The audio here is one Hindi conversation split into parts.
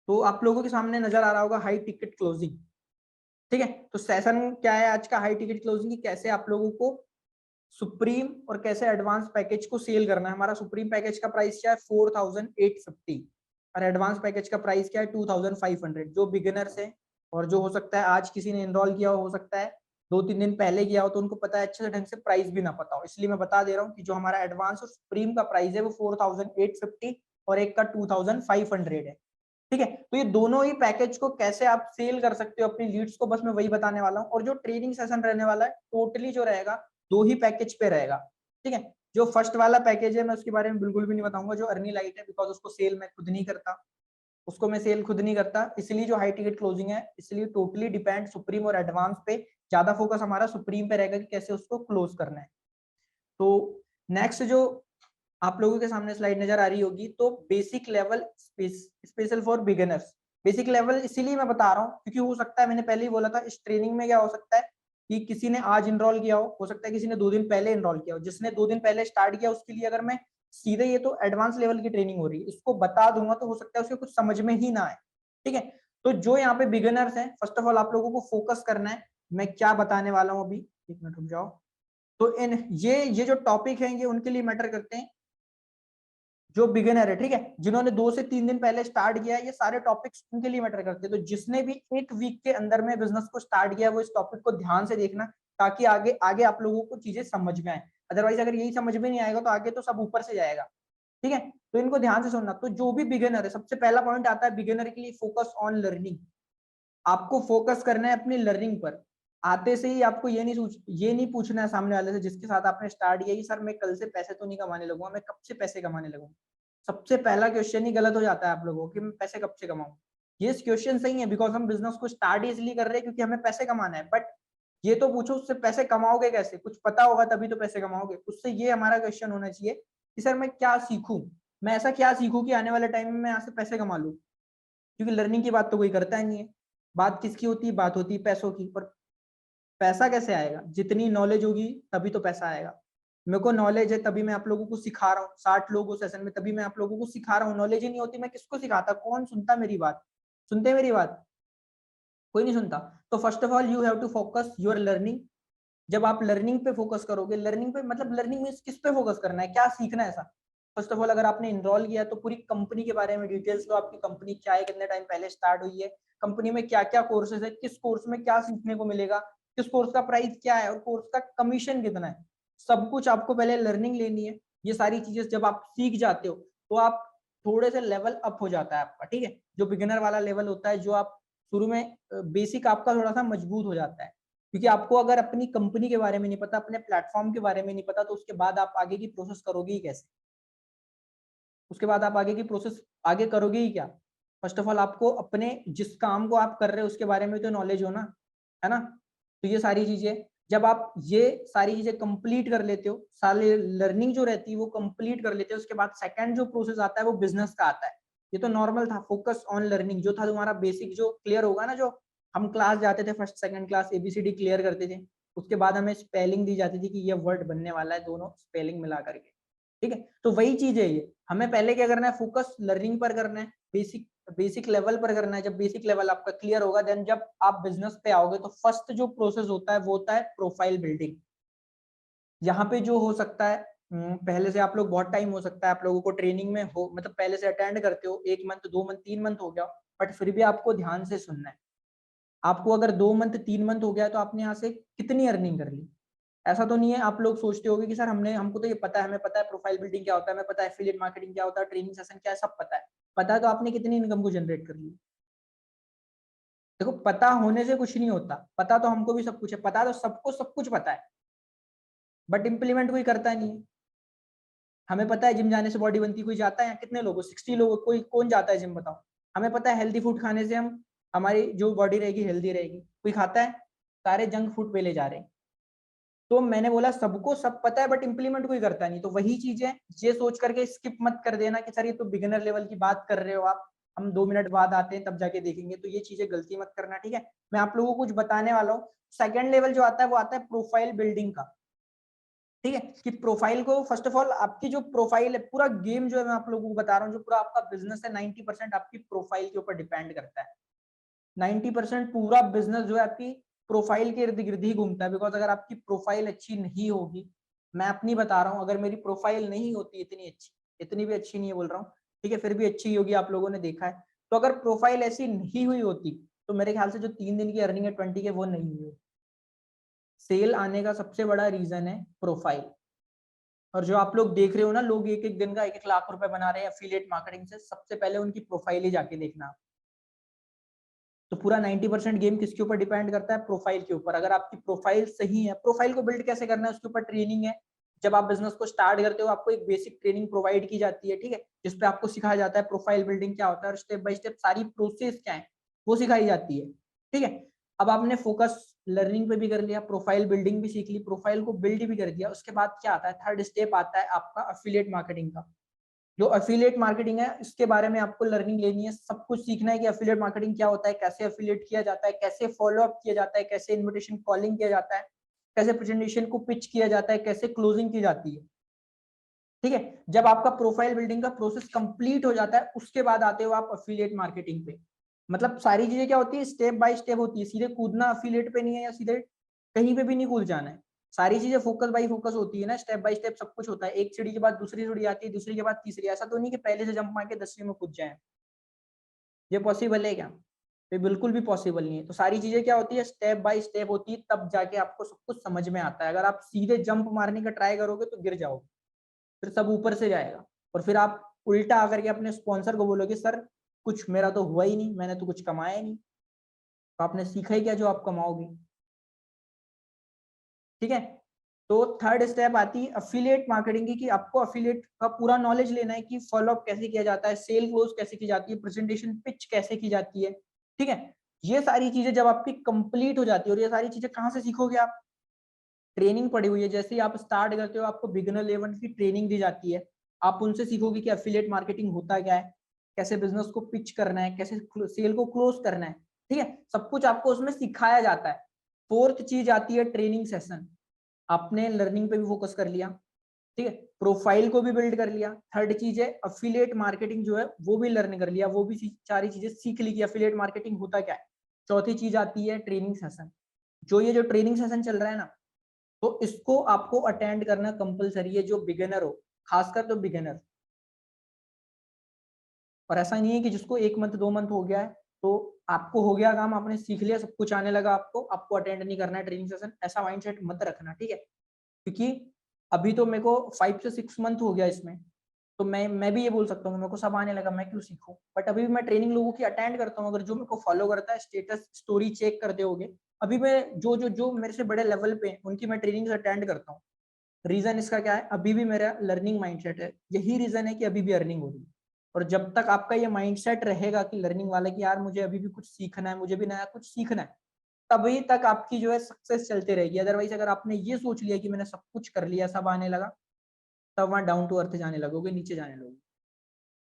तो आप लोगों के सामने नजर आ रहा होगा हाई टिकट क्लोजिंग। ठीक है, तो सेशन क्या है आज का, हाई टिकट क्लोजिंग की कैसे आप लोगों को सुप्रीम और कैसे एडवांस पैकेज को सेल करना है। हमारा सुप्रीम पैकेज का प्राइस क्या है 4850 और एडवांस पैकेज का प्राइस क्या है 2500। जो बिगिनर्स है और जो हो सकता है आज किसी ने एनरोल किया हो सकता है 2-3 दिन पहले किया हो, तो उनको पता है अच्छे से ढंग से प्राइस भी ना पता हो, इसलिए मैं बता दे रहा हूँ कि जो हमारा एडवांस और सुप्रीम का प्राइस है वो 4850 और एक का 2500 है। ठीक है, तो ये दोनों ही पैकेज को कैसे आप सेल कर सकते हो अपनी लीड्स को, बस मैं वही बताने वाला हूँ। और जो ट्रेनिंग सेशन रहने वाला है टोटली जो रहेगा 2 ही पैकेज पे रहेगा। ठीक है, जो फर्स्ट वाला पैकेज है मैं उसके बारे में बिल्कुल भी नहीं बताऊंगा, जो अर्नी लाइट है, बिकॉज उसको सेल मैं खुद नहीं करता, उसको मैं सेल खुद नहीं करता, इसलिए जो हाई टिकट क्लोजिंग है इसलिए टोटली डिपेंड सुप्रीम और एडवांस पे, ज्यादा फोकस हमारा सुप्रीम पे रहेगा कि कैसे उसको क्लोज करना है। तो नेक्स्ट जो आप लोगों के सामने स्लाइड नजर आ रही होगी, तो basic level special for beginners. Basic level इसीलिए मैं बता रहा हूँ क्योंकि हो सकता है, मैंने पहले ही बोला था, इस ट्रेनिंग में क्या हो सकता है कि किसी ने आज इनरोल किया हो सकता है किसी ने 2 दिन पहले इनरोल किया हो, जिसने 2 दिन पहले स्टार्ट किया उसके लिए अगर मैं सीधे, ये तो एडवांस लेवल की ट्रेनिंग हो रही है, इसको बता दूंगा तो हो सकता है उसके कुछ समझ में ही ना आए। ठीक है, तो जो यहाँ पे बिगिनर्स हैं, फर्स्ट ऑफ ऑल आप लोगों को फोकस करना है मैं क्या बताने वाला हूँ अभी। 1 मिनट रुक जाओ। तो इन ये जो टॉपिक है ये उनके लिए मैटर करते हैं जो बिगिनर है। ठीक है, जिन्होंने 2 से 3 दिन पहले स्टार्ट किया है, ये सारे टॉपिक्स उनके लिए मैटर करते हैं। तो जिसने भी 1 वीक के अंदर में बिजनेस को स्टार्ट किया वो इस टॉपिक को ध्यान से देखना, ताकि आगे आगे आप लोगों को चीजें समझ में आए। अदरवाइज अगर यही समझ में नहीं आएगा तो आगे तो सब ऊपर से जाएगा। ठीक है, तो इनको ध्यान से सुनना। तो जो भी बिगिनर है, सबसे पहला पॉइंट आता है बिगिनर के लिए फोकस ऑन लर्निंग। आपको फोकस करना है अपनी लर्निंग पर। आते से ही आपको ये नहीं पूछना है सामने वाले से जिसके साथ आपने स्टार्ट किया, सर मैं कल से पैसे तो नहीं कमाने लगूंगा, मैं कब से पैसे कमाने लगूंगा। सबसे पहला क्वेश्चन ही गलत हो जाता है आप लोगों को कि मैं पैसे कब से कमाऊं। ये क्वेश्चन सही है बिकॉज हम बिजनेस को स्टार्ट इसलिए कर रहे हैं क्योंकि हमें पैसे कमाना है, बट ये तो पूछो उससे पैसे कमाओगे कैसे, कुछ पता होगा तभी तो पैसे कमाओगे। उससे ये हमारा क्वेश्चन होना चाहिए कि सर मैं क्या सीखूं, मैं ऐसा क्या सीखूं कि आने वाले टाइम में मैं यहाँ से पैसे कमा लूं। क्योंकि लर्निंग की बात तो कोई करता ही नहीं है। बात किसकी होती है, बात होती है पैसों की। और पैसा कैसे आएगा, जितनी नॉलेज होगी तभी तो पैसा आएगा। मेरे को नॉलेज है तभी मैं आप लोगों को सिखा रहा हूँ, 60 लोगों सेशन में तभी मैं आप लोगों को सिखा रहा हूँ। नॉलेज ही नहीं होती मैं किसको सिखाता, कौन सुनता मेरी बात, सुनते मेरी बात, कोई नहीं सुनता। तो first of all you have to focus your learning. जब आप लर्निंग पे फोकस करोगे, लर्निंग पे मतलब लर्निंग में किस पे फोकस करना है, क्या सीखना है ऐसा। फर्स्ट ऑफ ऑल अगर आपने इनरोल किया तो पूरी कंपनी के बारे में डिटेल्स लो, आपकी कंपनी क्या है, कितने टाइम पहले स्टार्ट हुई है, कंपनी में क्या क्या कोर्सेज है, किस कोर्स में क्या सीखने को मिलेगा, किस कोर्स का प्राइस क्या है और कोर्स का कमीशन कितना है। सब कुछ आपको पहले लर्निंग लेनी है। ये सारी चीजें जब आप सीख जाते हो तो आप थोड़े से लेवल अप हो जाता है आपका। ठीक है, जो बिगिनर वाला लेवल होता है, जो आप शुरू में बेसिक आपका थोड़ा सा मजबूत हो जाता है। क्योंकि आपको अगर अपनी कंपनी के बारे में नहीं पता, अपने प्लेटफॉर्म के बारे में नहीं पता, तो उसके बाद आप आगे की प्रोसेस करोगे ही कैसे, उसके बाद आप आगे की प्रोसेस आगे करोगे ही क्या। फर्स्ट ऑफ ऑल आपको अपने जिस काम को आप कर रहे हो उसके बारे में तो नॉलेज हो ना, है ना। तो ये सारी चीजें जब आप ये सारी चीजें कंप्लीट कर लेते हो, सारे लर्निंग जो रहती है वो कंप्लीट कर लेते हो, उसके बाद सेकंड जो प्रोसेस आता है वो बिजनेस का आता है। ये तो नॉर्मल था, फोकस ऑन लर्निंग जो था तुम्हारा बेसिक जो क्लियर होगा ना, जो हम क्लास जाते थे first second class A B C D clear करते थे, उसके बाद हमें स्पेलिंग दी जाती थी कि ये वर्ड बनने वाला है, दोनों स्पेलिंग मिला करके। ठीक है, तो वही चीज है ये, हमें पहले क्या करना है, फोकस लर्निंग पर करना है, बेसिक बेसिक लेवल पर करना है। जब बेसिक लेवल आपका क्लियर होगा देन जब आप बिजनेस पे आओगे तो फर्स्ट जो प्रोसेस होता है वो होता है प्रोफाइल बिल्डिंग। यहाँ पे जो हो सकता है, पहले से आप लोग बहुत टाइम हो सकता है आप लोगों को ट्रेनिंग में हो, मतलब पहले से अटेंड करते हो, 1 मंथ 2 मंथ 3 मंथ हो गया, बट फिर भी आपको ध्यान से सुनना है। आपको अगर 2 मंथ 3 मंथ हो गया तो आपने यहाँ से कितनी अर्निंग कर ली। ऐसा तो नहीं है आप लोग सोचते होगे कि सर हमको तो ये पता है, हमें पता है प्रोफाइल बिल्डिंग क्या होता है, हमें पता है एफिलिएट मार्केटिंग क्या होता है, ट्रेनिंग सेशन क्या है, सब पता है। पता है तो आपने कितनी इनकम को जनरेट कर ली। देखो पता होने से कुछ नहीं होता, पता तो हमको भी सब कुछ है, पता तो सबको सब कुछ पता है, बट इंप्लीमेंट कोई करता नहीं है। हमें पता है जिम जाने से बॉडी बनती है, कोई जाता है, कितने लोगों 60 लोग, कोई कौन जाता है जिम बताओ। हमें पता है हेल्दी फूड खाने से हम हमारी जो बॉडी रहेगी हेल्दी रहेगी, कोई खाता है, सारे जंक फूड पे ले जा रहे हैं। तो मैंने बोला सबको सब पता है बट इंप्लीमेंट कोई करता नहीं। तो वही चीज है, ये सोच करके स्किप मत कर देना कि सर ये तो बिगिनर लेवल की बात कर रहे हो आप, हम 2 मिनट बाद आते हैं तब जाके देखेंगे, तो ये चीजें गलती मत करना। ठीक है, मैं आप लोगों को कुछ बताने वाला हूँ। सेकंड लेवल जो आता है वो आता है प्रोफाइल बिल्डिंग का। ठीक है, कि प्रोफाइल को फर्स्ट ऑफ ऑल आपकी जो प्रोफाइल है, पूरा गेम जो है मैं आप लोगों को बता रहा हूँ, जो पूरा आपका बिजनेस है 90% आपकी प्रोफाइल के ऊपर डिपेंड करता है। 90% पूरा बिजनेस जो है आपकी प्रोफाइल के इर्द गिर्द ही घूमता है। बिकॉज अगर आपकी प्रोफाइल अच्छी नहीं होगी, मैं अपनी बता रहा हूँ, अगर मेरी प्रोफाइल नहीं होती इतनी अच्छी, इतनी भी अच्छी नहीं बोल रहा हूँ, ठीक है, फिर भी अच्छी होगी, आप लोगों ने देखा है, तो अगर प्रोफाइल ऐसी नहीं हुई होती तो मेरे ख्याल से जो 3 दिन की अर्निंग है 20 के, वो नहीं हुई। सेल आने का सबसे बड़ा रीजन है प्रोफाइल। और जो आप लोग देख रहे हो ना, लोग एक एक दिन का 1-1 लाख रुपए बना रहे हैं एफिलिएट मार्केटिंग से, सबसे पहले उनकी प्रोफाइल ही जाके देखना। तो पूरा 90% गेम किसके ऊपर डिपेंड करता है? प्रोफाइल के ऊपर। अगर आपकी प्रोफाइल सही है, प्रोफाइल को बिल्ड कैसे करना है उसके ऊपर ट्रेनिंग है। जब आप बिजनेस को स्टार्ट करते हो आपको एक बेसिक ट्रेनिंग प्रोवाइड की जाती है, ठीक है, जिसपे आपको सिखाया जाता है प्रोफाइल बिल्डिंग क्या होता है और स्टेप बाय स्टेप सारी प्रोसेस क्या है वो सिखाई जाती है, ठीक है। अब आपने फोकस लर्निंग पे भी कर लिया, प्रोफाइल बिल्डिंग भी सीख ली, प्रोफाइल को बिल्ड भी कर दिया, उसके बाद क्या आता है? थर्ड स्टेप आता है आपका एफिलिएट मार्केटिंग का। जो एफिलिएट मार्केटिंग है इसके बारे में आपको लर्निंग लेनी है, सब कुछ सीखना है कि एफिलिएट मार्केटिंग क्या होता है, कैसे एफिलिएट किया जाता है, कैसे फॉलो अप किया जाता है, कैसे इनविटेशन कॉलिंग किया जाता है, कैसे प्रेजेंटेशन को पिच किया जाता है, कैसे क्लोजिंग की जाती है, ठीक है। जब आपका प्रोफाइल बिल्डिंग का प्रोसेस कंप्लीट हो जाता है उसके बाद आते हो आप एफिलिएट मार्केटिंग पे। मतलब सारी चीजें क्या होती है? स्टेप बाय स्टेप होती है, सीधे कूदना एफिलिएट पे नहीं है, या सीधे कहीं पे भी नहीं कूद जाना है। सारी चीजें फोकस बाय फोकस होती है ना, स्टेप बाय स्टेप सब कुछ होता है। एक सीढ़ी के बाद दूसरी सीढ़ी आती है, दूसरी के बाद तीसरी। ऐसा तो नहीं कि पहले से जंप मार के 10वीं में कूद जाए। ये पॉसिबल है क्या? ये बिल्कुल भी पॉसिबल नहीं है। तो सारी चीजें क्या होती है? स्टेप बाय स्टेप होती है, तब जाके आपको सब कुछ समझ में आता है। अगर आप सीधे जंप मारने का ट्राई करोगे तो गिर जाओगे, फिर सब ऊपर से जाएगा, और फिर आप उल्टा आकर के अपने स्पॉन्सर को बोलोगे सर कुछ मेरा तो हुआ ही नहीं, मैंने तो कुछ कमाया ही नहीं। तो आपने सीखा ही क्या जो आप कमाओगे? ठीक है। तो थर्ड स्टेप आती है अफिलिएट मार्केटिंग की, कि आपको अफिलिएट का पूरा नॉलेज लेना है कि फॉलो अप कैसे किया जाता है, सेल क्लोज कैसे की जाती है, प्रेजेंटेशन पिच कैसे की जाती है, ठीक है। ये सारी चीजें जब आपकी कंप्लीट हो जाती है, और ये सारी चीजें कहाँ से सीखोगे आप? ट्रेनिंग पड़ी हुई है। जैसे ही आप स्टार्ट करते हो आपको बिगिनर लेवल की ट्रेनिंग दी जाती है, आप उनसे सीखोगे कि एफिलिएट मार्केटिंग होता क्या है, कैसे बिजनेस को पिच करना है, कैसे सेल को क्लोज करना है, ठीक है, सब कुछ आपको उसमें सिखाया जाता है। फोर्थ चीज आती है ट्रेनिंग सेशन। आपने लर्निंग पे भी फोकस कर लिया, ठीक है, प्रोफाइल को भी बिल्ड कर लिया। थर्ड चीज है एफिलिएट मार्केटिंग जो है वो भी लर्न कर लिया, वो भी सारी चीजें सीख ली कि एफिलिएट मार्केटिंग होता क्या है। चौथी चीज आती है ट्रेनिंग सेशन। जो ये जो ट्रेनिंग सेशन चल रहा है ना, तो इसको आपको अटेंड करना कंपलसरी है, जो बिगिनर हो, खासकर जो बिगिनर। और ऐसा नहीं है कि जिसको 1 मंथ 2 मंथ हो गया है तो आपको हो गया काम, आपने सीख लिया, सब कुछ आने लगा आपको, आपको अटेंड नहीं करना है ट्रेनिंग सेशन। ऐसा माइंडसेट मत रखना, ठीक है। क्योंकि अभी तो मेरे को 5 से 6 मंथ हो गया इसमें, तो मैं भी ये बोल सकता हूँ मेरे को सब आने लगा, मैं क्यों सीखूं। बट अभी भी मैं ट्रेनिंग लोगों की अटेंड करता हूँ। अगर जो मेरे को फॉलो करता है, स्टेटस स्टोरी चेक करते होगे, अभी मैं जो जो जो मेरे से बड़े लेवल पे उनकी मैं ट्रेनिंग अटेंड करता हूँ। रीजन इसका क्या है? अभी भी मेरा लर्निंग माइंडसेट है, यही रीजन है कि अभी भी अर्निंग हो रही है। और जब तक आपका ये माइंडसेट रहेगा कि लर्निंग वाला, कि यार मुझे अभी भी कुछ सीखना है, मुझे भी नया कुछ सीखना है, तभी तक आपकी जो है सक्सेस चलती रहेगी। अदरवाइज अगर आपने ये सोच लिया कि मैंने सब कुछ कर लिया, सब आने लगा, तब वहां डाउन टू अर्थ जाने लगोगे, नीचे जाने लगोगे,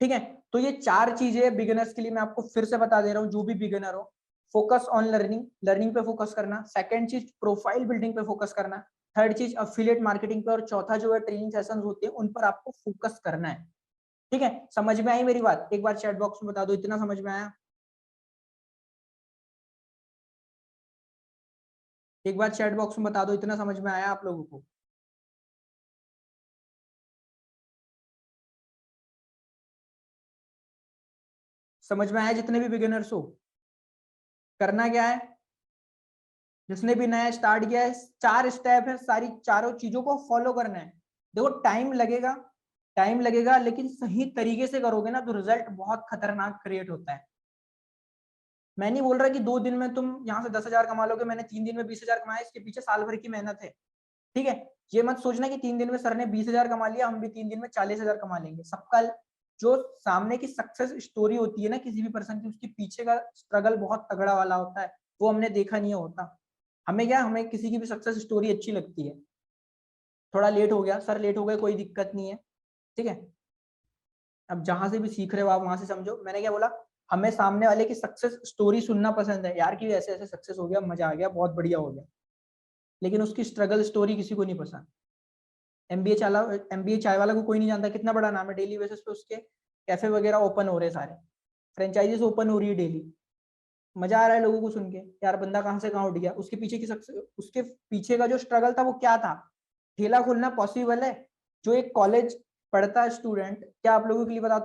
ठीक है। तो ये 4 चीजें बिगिनर्स के लिए मैं आपको फिर से बता दे रहा हूँ, जो भी बिगिनर हो, फोकस ऑन लर्निंग, लर्निंग पे फोकस करना। सेकंड चीज प्रोफाइल बिल्डिंग पे फोकस करना। थर्ड चीज अफिलिएट मार्केटिंग पे, और चौथा जो है ट्रेनिंग सेशंस होते हैं उन पर आपको फोकस करना है, ठीक है। समझ में आई मेरी बात? एक बार चैट बॉक्स में बता दो इतना समझ में आया। एक बार चैट बॉक्स में बता दो इतना समझ में आया आप लोगों को। समझ में आया जितने भी बिगिनर्स हो? करना क्या है? जिसने भी नया स्टार्ट किया है, 4 स्टेप है, सारी चारों चीजों को फॉलो करना है। देखो टाइम लगेगा, टाइम लगेगा, लेकिन सही तरीके से करोगे ना तो रिजल्ट बहुत खतरनाक क्रिएट होता है। मैं नहीं बोल रहा कि 2 दिन में तुम यहाँ से 10,000 कमा लोगे, मैंने 3 दिन में 20,000 कमाया, इसके पीछे साल भर की मेहनत है, ठीक है। ये मत सोचना कि 3 दिन में सर ने 20,000 कमा लिया, हम भी 3 दिन में 40,000 कमा लेंगे। सबका जो सामने की सक्सेस स्टोरी होती है ना किसी भी पर्सन की, उसके पीछे का स्ट्रगल बहुत तगड़ा वाला होता है, वो हमने देखा नहीं होता। हमें क्या, हमें किसी की भी सक्सेस स्टोरी अच्छी लगती है। थोड़ा लेट हो गया सर, लेट हो गया, कोई दिक्कत नहीं है, ठीक है। अब जहां से भी सीख रहे हो आप वहां से समझो, मैंने क्या बोला, हमें सामने वाले की सक्सेस स्टोरी सुनना पसंद है, यार कि ऐसे ऐसे सक्सेस हो गया, मजा आ गया, बहुत बढ़िया हो गया, लेकिन उसकी स्ट्रगल स्टोरी किसी को नहीं पसंद। MBA चाय वाला को कोई नहीं जानता, कितना बड़ा नाम है, डेली बेसिस पे उसके कैफे वगैरह ओपन हो रहे हैं, सारे फ्रेंचाइजीज ओपन हो रही है डेली। मजा आ रहा है लोगों को सुन के, यार बंदा कहाँ से कहाँ उठ गया। उसके पीछे की उसके पीछे का जो स्ट्रगल था वो क्या था। ठेला खोलना पॉसिबल है? जो एक कॉलेज पढ़ता है स्टूडेंट, क्या आप लोगों के लिए बता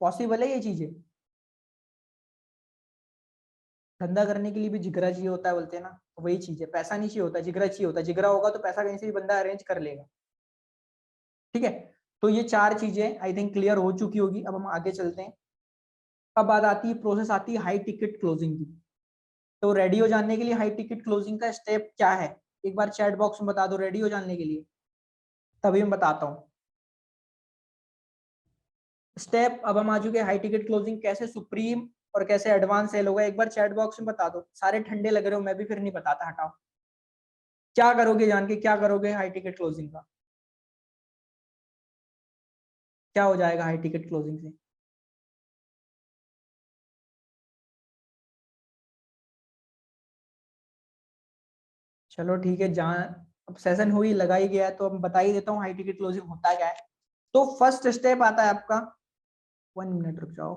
पॉसिबल है ये चीजें? धंधा करने के लिए भी जिगरा चाहिए होता है, बोलते हैं ना, वही चीज है। पैसा नहीं चाहिए होता, जिगरा चाहिए होता है। जिगरा होगा तो पैसा कहीं से भी बंदा अरेंज कर लेगा। ठीक है, तो ये 4 चीजें आई थिंक क्लियर हो चुकी होगी। अब हम आगे चलते हैं। अब बात आती है, प्रोसेस आती है हाई टिकट क्लोजिंग की। तो रेडी हो जानने के लिए हाई टिकट क्लोजिंग का स्टेप क्या है, एक बार चैट बॉक्स में बता दो रेडी हो जानने के लिए, तभी मैं बताता हूँ स्टेप। अब हम आ चुके हाई टिकट क्लोजिंग, कैसे सुप्रीम और कैसे एडवांस सेल होगा, एक बार चैट बॉक्स में बता दो। सारे ठंडे लग रहे हो, मैं भी फिर नहीं बताता, हटाओ। क्या करोगे जान के, क्या करोगे हाई टिकट क्लोजिंग का, क्या हो जाएगा हाई टिकट क्लोजिंग से? चलो ठीक है, जहाँ अब सेशन हो ही लगा ही गया है तो अब बता ही देता हूँ हाई टिकट क्लोजिंग होता क्या है। तो फर्स्ट स्टेप आता है आपका, 1 मिनट रुक जाओ।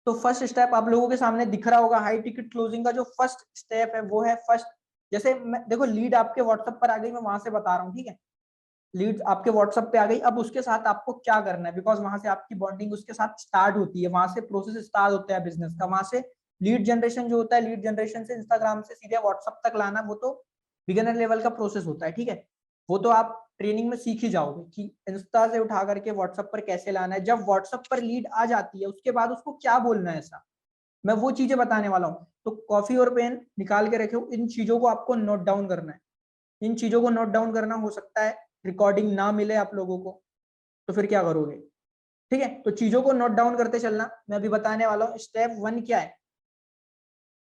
तो फर्स्ट स्टेप आप लोगों के सामने दिख रहा होगा। हाई टिकट क्लोजिंग का जो फर्स्ट स्टेप है वो है फर्स्ट, जैसे मैं देखो लीड आपके व्हाट्सएप पर आ गई, मैं वहां से बता रहा हूँ, ठीक है। लीड आपके व्हाट्सएप पे आ गई, अब उसके साथ आपको क्या करना है, बिकॉज वहां से आपकी बॉन्डिंग उसके साथ स्टार्ट होती है, वहां से प्रोसेस स्टार्ट होता है बिजनेस का। वहां से लीड जनरेशन जो होता है, लीड जनरेशन से इंस्टाग्राम से सीधे व्हाट्सएप तक लाना, वो तो बिगिनर लेवल का प्रोसेस होता है, ठीक है। वो तो आप ट्रेनिंग में सीख ही जाओगे कि इंस्टा से उठा करके व्हाट्सएप पर कैसे लाना है। जब व्हाट्सएप पर लीड आ जाती है उसके बाद उसको क्या बोलना है, ऐसा मैं वो चीजें बताने वाला हूँ। तो कॉफी और पेन निकाल के रखे, इन चीजों को आपको नोट डाउन करना है। इन चीजों को नोट डाउन करना, हो सकता है रिकॉर्डिंग ना मिले आप लोगों को, तो फिर क्या करोगे? ठीक है, तो चीजों को नोट डाउन करते चलना। मैं अभी बताने वाला हूँ स्टेप 1 क्या है।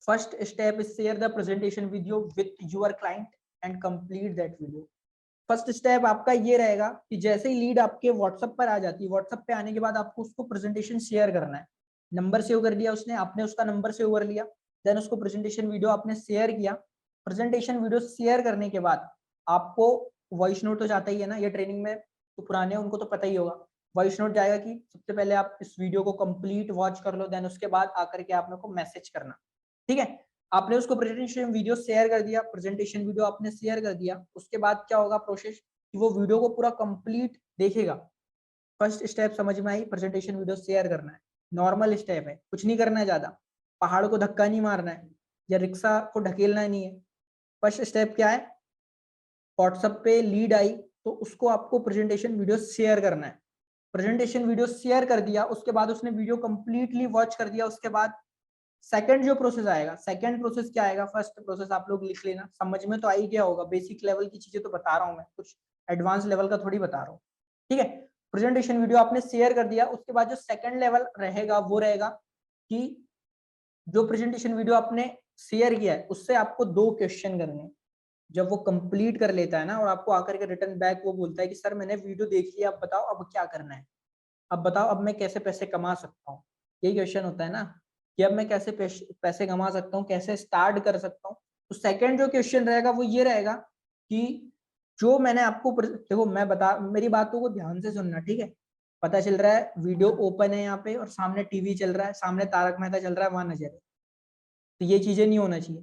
First step is share the presentation video with your client and complete that video. First step आपका ये रहेगा कि जैसे ही लीड आपके व्हाट्सएप पर आ जाती है, व्हाट्सएप पे आने के बाद आपको उसको प्रेजेंटेशन शेयर करना है। नंबर सेव कर लिया उसने, आपने उसका नंबर सेव कर लिया, देन उसको प्रेजेंटेशन वीडियो आपने शेयर किया। प्रेजेंटेशन वीडियो शेयर करने के बाद आपको वॉइस नोट तो जाता ही है ना, ये ट्रेनिंग में तो पुराने उनको तो पता ही होगा। वॉइस नोट जाएगा कि सबसे पहले आप इस वीडियो को कंप्लीट वॉच कर लो, देन उसके बाद आकर के आप मेरे को मैसेज करना, ठीक है। आपने उसको प्रेजेंटेशन वीडियो शेयर कर दिया, प्रेजेंटेशन वीडियो आपने शेयर कर दिया, उसके बाद क्या होगा प्रोसेस कि वो वीडियो को पूरा कंप्लीट देखेगा। फर्स्ट स्टेप समझ में आई, प्रेजेंटेशन वीडियो शेयर करना है, नॉर्मल स्टेप है, कुछ नहीं करना है ज्यादा। पहाड़ को धक्का नहीं मारना है या रिक्शा को ढकेलना नहीं है। फर्स्ट स्टेप क्या है, व्हाट्सएप पे लीड आई तो उसको आपको प्रेजेंटेशन वीडियो शेयर करना है। प्रेजेंटेशन वीडियो शेयर कर दिया, उसके बाद उसने वीडियो कंप्लीटली वॉच कर दिया, उसके बाद सेकंड जो प्रोसेस आएगा, सेकंड प्रोसेस क्या आएगा, फर्स्ट प्रोसेस आप लोग लिख लेना, समझ में तो आ ही गया होगा। बेसिक लेवल की चीजें तो बता रहा हूँ मैं, कुछ एडवांस लेवल का थोड़ी बता रहा हूँ, ठीक है। प्रेजेंटेशन वीडियो आपने शेयर कर दिया, उसके बाद जो सेकंड लेवल रहेगा वो रहेगा कि जो प्रेजेंटेशन वीडियो आपने शेयर किया है उससे आपको 2 क्वेश्चन करने। जब वो कंप्लीट कर लेता है ना और आपको आकर के रिटर्न बैक वो बोलता है कि सर मैंने वीडियो देख लिया, अब बताओ अब क्या करना है, अब बताओ अब मैं कैसे पैसे कमा सकता हूँ। यही क्वेश्चन होता है ना कि अब मैं कैसे पैसे कमा सकता हूँ, कैसे स्टार्ट कर सकता हूँ। तो सेकंड जो क्वेश्चन रहेगा वो ये रहेगा कि जो मैंने आपको देखो मैं बता, मेरी बातों को ध्यान से सुनना, ठीक है। पता चल रहा है वीडियो ओपन है यहाँ पे और सामने टीवी चल रहा है, सामने तारक मेहता चल रहा है, वहां नजर है, तो ये चीजें नहीं होना चाहिए,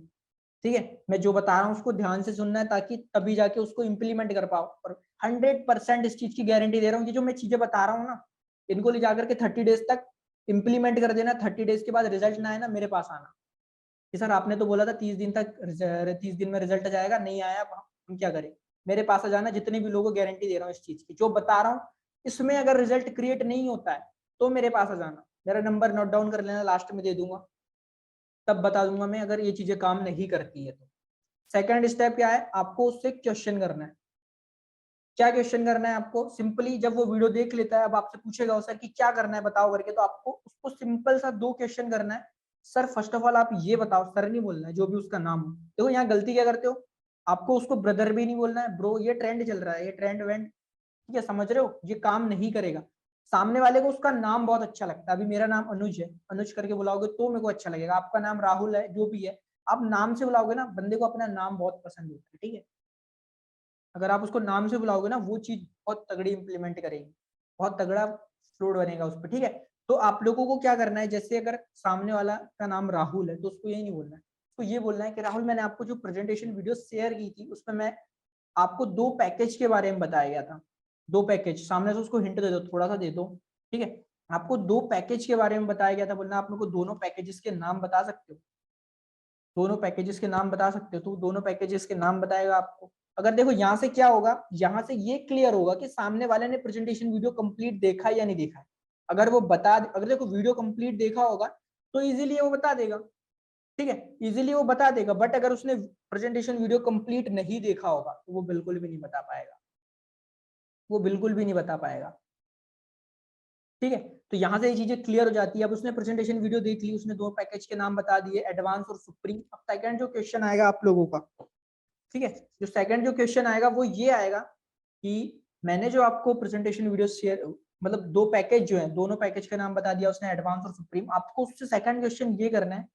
ठीक है। मैं जो बता रहा हूँ उसको ध्यान से सुनना है ताकि तभी जाके उसको इम्प्लीमेंट कर पाओ। और 100% इस चीज की गारंटी दे रहा हूँ कि जो मैं चीजें बता रहा हूँ ना, इनको ले जाकर के 30 डेज तक इम्प्लीमेंट कर देना। 30 डेज के बाद रिजल्ट ना आए ना, मेरे पास आना कि सर आपने तो बोला था 30 दिन तक, 30 दिन में रिजल्ट जाएगा, नहीं आया, अब हम क्या करें। मेरे पास आ जाना, जितने भी लोगों को गारंटी दे रहा हूँ इस चीज की, जो बता रहा हूँ इसमें अगर रिजल्ट क्रिएट नहीं होता है तो मेरे पास आ जाना। मेरा नंबर नोट डाउन कर लेना, लास्ट में दे दूंगा, तब बता दूंगा मैं अगर ये चीजें काम नहीं करती है तो। सेकंड स्टेप क्या है, आपको उससे क्वेश्चन करना है। क्या क्वेश्चन करना है आपको, सिंपली जब वो वीडियो देख लेता है अब आपसे पूछेगा सर कि क्या करना है बताओ करके, तो आपको उसको सिंपल सा 2 क्वेश्चन करना है। सर फर्स्ट ऑफ ऑल आप ये बताओ, सर नहीं बोलना है, जो भी उसका नाम हो। देखो यहाँ गलती क्या करते हो, आपको उसको ब्रदर भी नहीं बोलना है, ब्रो ये ट्रेंड चल रहा है, ये ट्रेंड वेंड, ठीक है, समझ रहे हो, ये काम नहीं करेगा। सामने वाले को उसका नाम बहुत अच्छा लगता है, अभी मेरा नाम अनुज है, अनुज करके बुलाओगे तो मेरे को अच्छा लगेगा। आपका नाम राहुल है, जो भी है, आप नाम से बुलाओगे ना, बंदे को अपना नाम बहुत पसंद होता है, ठीक है। अगर आप उसको नाम से बुलाओगे ना, वो चीज बहुत तगड़ी इंप्लीमेंट करेगी, बहुत तगड़ा फ्लोट बनेगा उस पर, ठीक है। तो आप लोगों को क्या करना है, जैसे अगर सामने वाला का नाम राहुल है तो उसको ये नहीं बोलना है, उसको ये बोलना है कि राहुल, मैंने आपको जो प्रेजेंटेशन वीडियो शेयर की थी उसमें मैं आपको 2 पैकेज के बारे में बताया गया था। 2 पैकेज, सामने से उसको हिंट दे दो, थोड़ा सा दे दो, ठीक है। आपको 2 पैकेज के बारे में बताया गया था, बोलना आप मेरे को दोनों पैकेजेस के नाम बता सकते हो, दोनों पैकेजेस के नाम बता सकते हो, तो दोनों पैकेजेस के नाम बताएगा आपको। अगर देखो यहाँ से क्या होगा, यहाँ से ये क्लियर होगा कि सामने वाले ने प्रेजेंटेशन वीडियो कंप्लीट देखा या नहीं देखा। अगर वो अगर देखो वीडियो कंप्लीट देखा होगा तो इजीली वो बता देगा, ठीक है, इजीली वो बता देगा। बट अगर उसने प्रेजेंटेशन वीडियो कंप्लीट नहीं देखा होगा तो वो बिल्कुल भी नहीं बता पाएगा, वो बिल्कुल भी नहीं बता पाएगा, ठीक है। तो यहाँ से ये चीजें क्लियर हो जाती है। अब उसने प्रेजेंटेशन वीडियो देख ली, उसने 2 पैकेज के नाम बता दिए, एडवांस और सुप्रीम। अब सेकंड जो क्वेश्चन आएगा आप लोगों का, ठीक है, जो सेकंड जो क्वेश्चन आएगा वो ये आएगा कि मैंने जो आपको प्रेजेंटेशन वीडियो शेयर, मतलब 2 पैकेज जो है, दोनों पैकेज का नाम बता दिया उसने, एडवांस और सुप्रीम। आपको उससे सेकंड क्वेश्चन ये करना है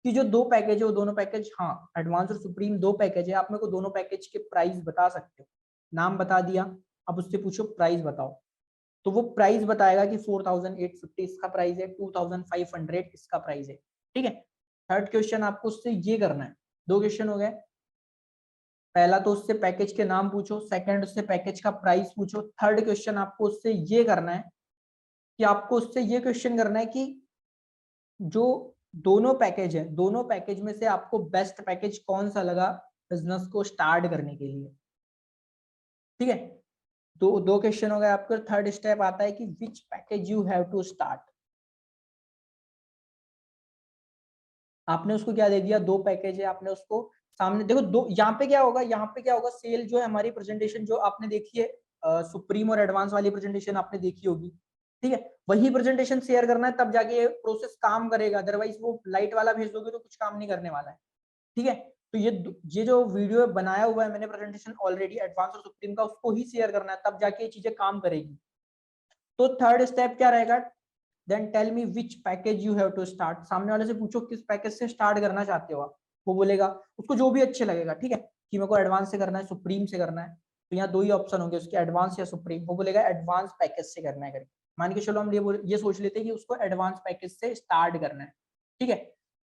कि जो 2 पैकेज है वो दोनों पैकेज, हाँ एडवांस और सुप्रीम 2 पैकेज है, आप मेरे को दोनों पैकेज के प्राइस बता सकते हो। नाम बता दिया, अब उससे पूछो प्राइस बताओ, तो वो प्राइस बताएगा कि 4850 इसका प्राइस है, 2500 इसका प्राइस है, ठीक है। थर्ड क्वेश्चन आपको उससे ये करना है, 2 क्वेश्चन हो गए। पहला तो उससे पैकेज के नाम पूछो, सेकंड उससे पैकेज का प्राइस पूछो। थर्ड क्वेश्चन आपको उससे ये करना है कि आपको उससे ये क्वेश्चन करना है कि जो दोनों पैकेज है, दोनों पैकेज में से आपको बेस्ट पैकेज कौन सा लगा बिजनेस को स्टार्ट करने के लिए, ठीक है। दो क्वेश्चन हो गए आपके। थर्ड स्टेप आता है कि which package you have to start. आपने उसको क्या दे दिया, 2 पैकेज है, आपने उसको सामने देखो दो, यहाँ पे क्या होगा, यहाँ पे क्या होगा, सेल जो है हमारी प्रेजेंटेशन जो आपने देखी है, सुप्रीम और एडवांस वाली प्रेजेंटेशन आपने देखी होगी, ठीक है, वही प्रेजेंटेशन शेयर करना है, तब जाके ये प्रोसेस काम करेगा। अदरवाइज वो लाइट वाला भेज दोगे तो कुछ काम नहीं करने वाला है, ठीक है। तो ये जो वीडियो बनाया हुआ है मैंने प्रेजेंटेशन ऑलरेडी एडवांस और सुप्रीम का, उसको ही शेयर करना है, तब जाके ये चीजें काम करेगी। तो थर्ड स्टेप क्या रहेगा, then tell me which package you have to start. सामने वाले से पूछो किस पैकेज से स्टार्ट करना चाहते हो आप, वो बोलेगा, उसको जो भी अच्छे लगेगा, ठीक है, कि मेरे को एडवांस से करना है, सुप्रीम से करना है, तो यहाँ 2 ही ऑप्शन होंगे उसके, एडवांस या सुप्रीम। वो बोलेगा एडवांस पैकेज से करना है करके। मान के चलो हम ये सोच लेते हैं कि उसको एडवांस पैकेज से स्टार्ट करना है, ठीक है।